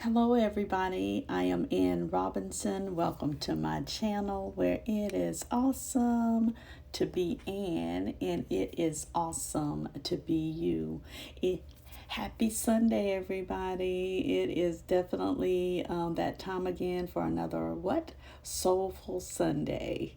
Hello, everybody. I am Ann Robinson. Welcome to my channel where it is awesome to be Ann and it is awesome to be you. Happy Sunday, everybody. It is definitely that time again for another Soulful Sunday.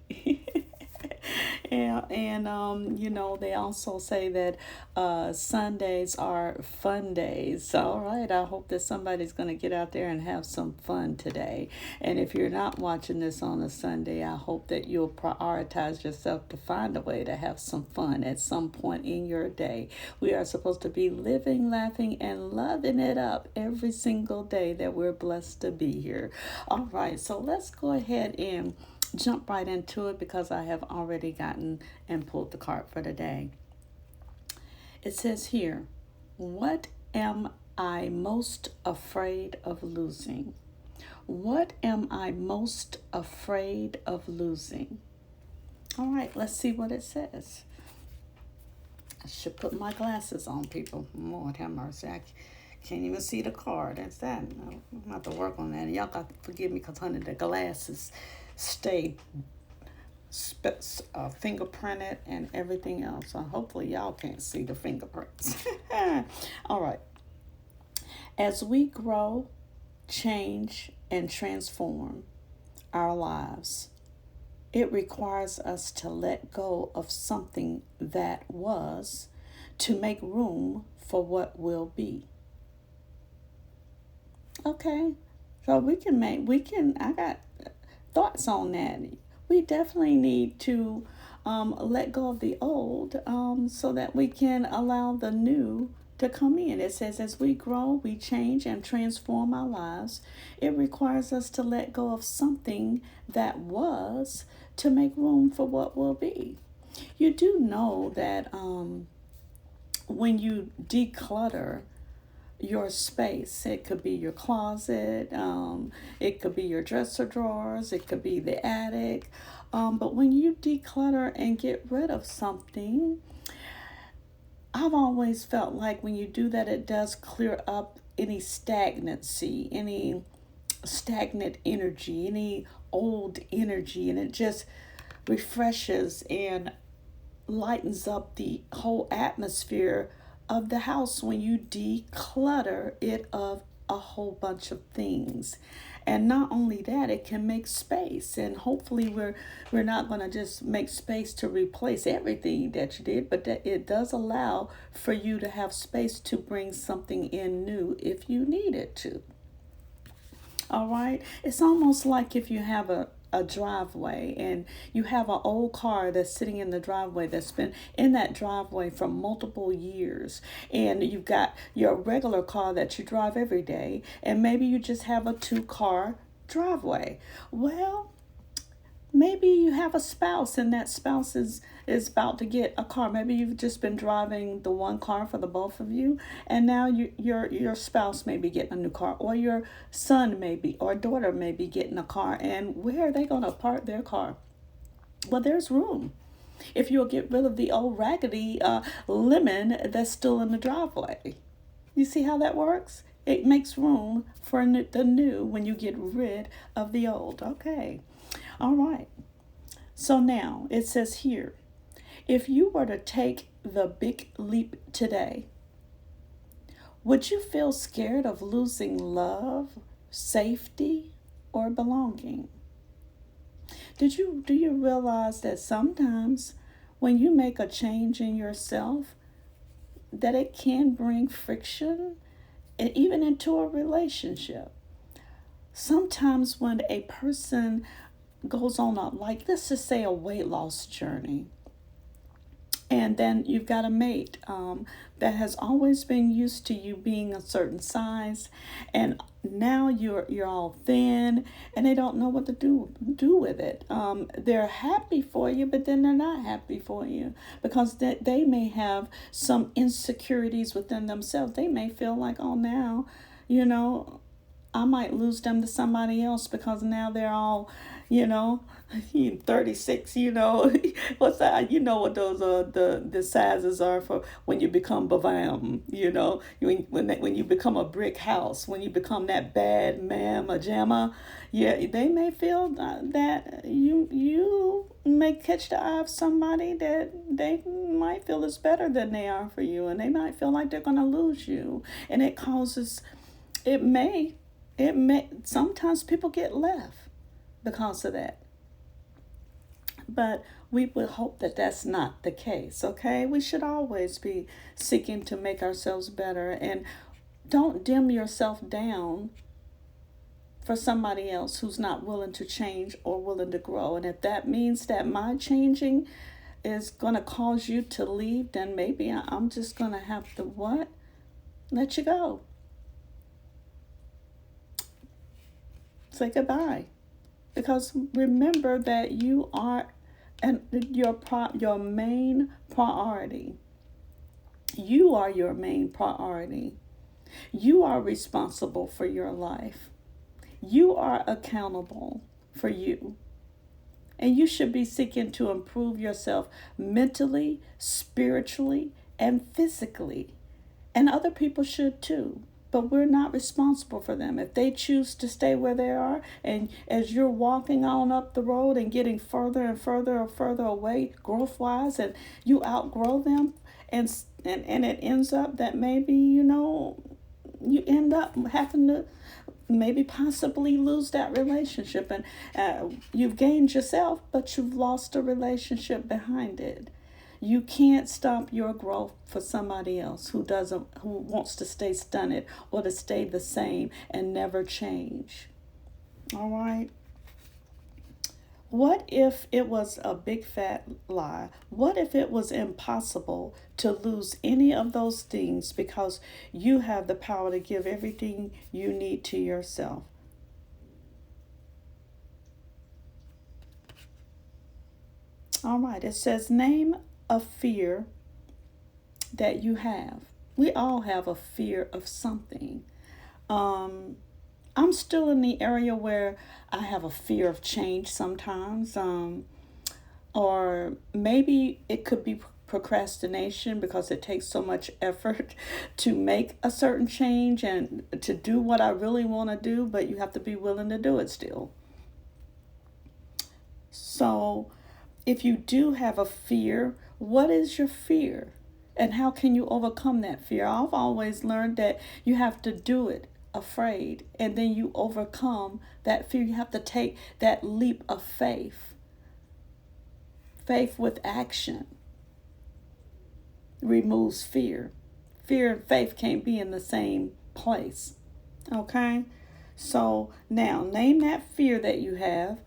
They also say that Sundays are fun days. All right, I hope that somebody's going to get out there and have some fun today. And if you're not watching this on a Sunday, I hope that you'll prioritize yourself to find a way to have some fun at some point in your day. We are supposed to be living, laughing, and loving it up every single day that we're blessed to be here. All right, so let's go ahead and jump right into it because I have already gotten and pulled the card for the day. It says here, what am I most afraid of losing? What am I most afraid of losing? All right, let's see what it says. I should put my glasses on, people. Lord have mercy. I can't even see the card. That's that. I'm going to have to work on that. And y'all got to forgive me because, honey, the glasses stay fingerprinted and everything else. So hopefully y'all can't see the fingerprints. All right. As we grow, change, and transform our lives, it requires us to let go of something that was to make room for what will be. Okay. So I got thoughts on that. We definitely need to let go of the old so that we can allow the new to come in. It says, as we grow, we change and transform our lives. It requires us to let go of something that was to make room for what will be. You do know that when you declutter your space, it could be your closet, it could be your dresser drawers, it could be the attic, but when you declutter and get rid of something, I've always felt like when you do that, it does clear up any stagnancy, any stagnant energy, any old energy, and it just refreshes and lightens up the whole atmosphere of the house when you declutter it of a whole bunch of things. And not only that, it can make space, and hopefully we're not going to just make space to replace everything that you did, but that it does allow for you to have space to bring something in new if you need it to. All right, it's almost like if you have a driveway and you have an old car that's sitting in the driveway that's been in that driveway for multiple years, and you've got your regular car that you drive every day, and maybe you just have a 2-car driveway. Well, maybe you have a spouse and that spouse is about to get a car. Maybe you've just been driving the one car for the both of you, and now your spouse may be getting a new car, or your son maybe or daughter may be getting a car. And where are they going to park their car? Well, there's room. If you'll get rid of the old raggedy lemon that's still in the driveway. You see how that works? It makes room for the new when you get rid of the old. Okay. All right. So now it says here, if you were to take the big leap today, would you feel scared of losing love, safety, or belonging? Do you realize that sometimes when you make a change in yourself, that it can bring friction and even into a relationship? Sometimes when a person goes on let's just say a weight loss journey, and then you've got a mate that has always been used to you being a certain size, and now you're all thin, and they don't know what to do with it. They're happy for you, but then they're not happy for you because they may have some insecurities within themselves. They may feel like, oh, now, I might lose them to somebody else because now they're all, you know, 36, what's that? You know what those the sizes are for when you become bavam, when you become a brick house, when you become that bad mamma jamma, yeah, they may feel that you may catch the eye of somebody that they might feel is better than they are for you, and they might feel like they're gonna lose you, and it may sometimes people get left because of that. But we would hope that that's not the case, okay? We should always be seeking to make ourselves better, and don't dim yourself down for somebody else who's not willing to change or willing to grow. And if that means that my changing is going to cause you to leave, then maybe I'm just going to have to what? Let you go. Say goodbye. Because remember that you are your main priority. You are your main priority. You are responsible for your life. You are accountable for you. And you should be seeking to improve yourself mentally, spiritually, and physically. And other people should too. But we're not responsible for them. If they choose to stay where they are, and as you're walking on up the road and getting further and further and further away, growth wise, and you outgrow them, and it ends up that maybe, you end up having to maybe possibly lose that relationship, and you've gained yourself, but you've lost a relationship behind it. You can't stop your growth for somebody else who wants to stay stunted or to stay the same and never change. All right. What if it was a big fat lie? What if it was impossible to lose any of those things because you have the power to give everything you need to yourself? All right, it says name a fear that you have. We all have a fear of something. I'm still in the area where I have a fear of change sometimes. Or maybe it could be procrastination because it takes so much effort to make a certain change and to do what I really want to do, but you have to be willing to do it still. So, if you do have a fear, what is your fear? And how can you overcome that fear? I've always learned that you have to do it afraid, and then you overcome that fear. You have to take that leap of faith. Faith with action removes fear. Fear and faith can't be in the same place. Okay? So now name that fear that you have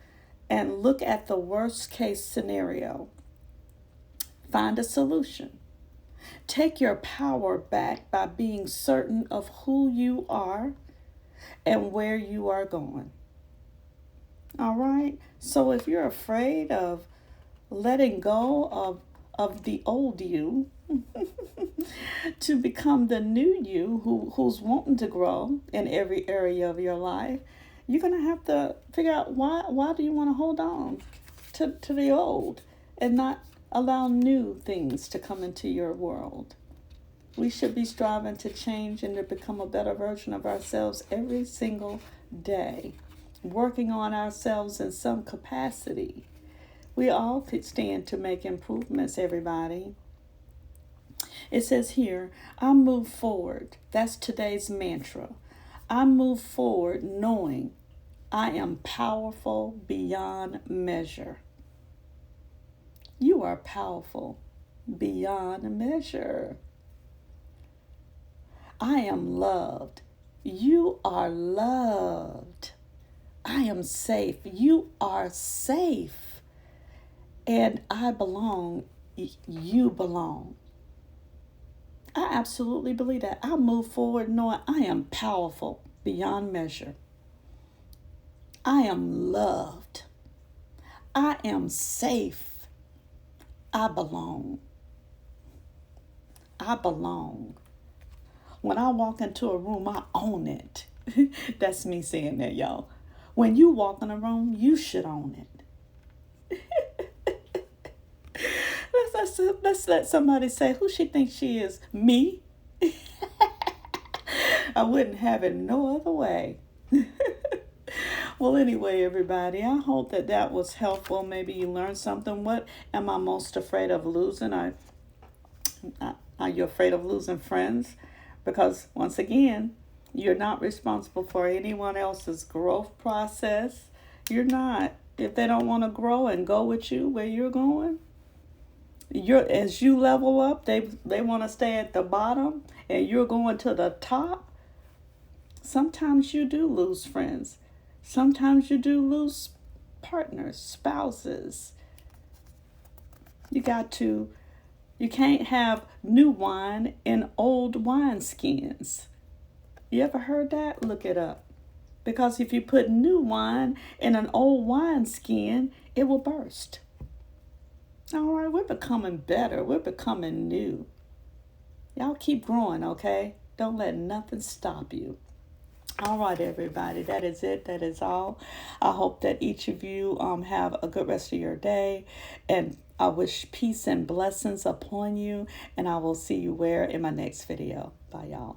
and look at the worst case scenario. Find a solution. Take your power back by being certain of who you are and where you are going. All right? So if you're afraid of letting go of the old you to become the new you who's wanting to grow in every area of your life, you're going to have to figure out why do you want to hold on to the old and not allow new things to come into your world. We should be striving to change and to become a better version of ourselves every single day, working on ourselves in some capacity. We all could stand to make improvements, everybody. It says here, I move forward. That's today's mantra. I move forward knowing I am powerful beyond measure. You are powerful beyond measure. I am loved. You are loved. I am safe. You are safe. And I belong. You belong. I absolutely believe that. I move forward knowing I am powerful beyond measure. I am loved. I am safe. I belong. I belong. When I walk into a room, I own it. That's me saying that, y'all. When you walk in a room, you should own it. Let's let somebody say, who she thinks she is? Me? I wouldn't have it no other way. Well, anyway, everybody, I hope that that was helpful. Maybe you learned something. What am I most afraid of losing? Are you afraid of losing friends? Because once again, you're not responsible for anyone else's growth process. You're not. If they don't want to grow and go with you where you're going, as you level up, they want to stay at the bottom and you're going to the top. Sometimes you do lose friends. Sometimes you do lose partners, spouses. You can't have new wine in old wineskins. You ever heard that? Look it up. Because if you put new wine in an old wineskin, it will burst. All right, we're becoming better. We're becoming new. Y'all keep growing, okay? Don't let nothing stop you. All right, everybody, that is it. That is all. I hope that each of you have a good rest of your day. And I wish peace and blessings upon you. And I will see you where in my next video. Bye, y'all.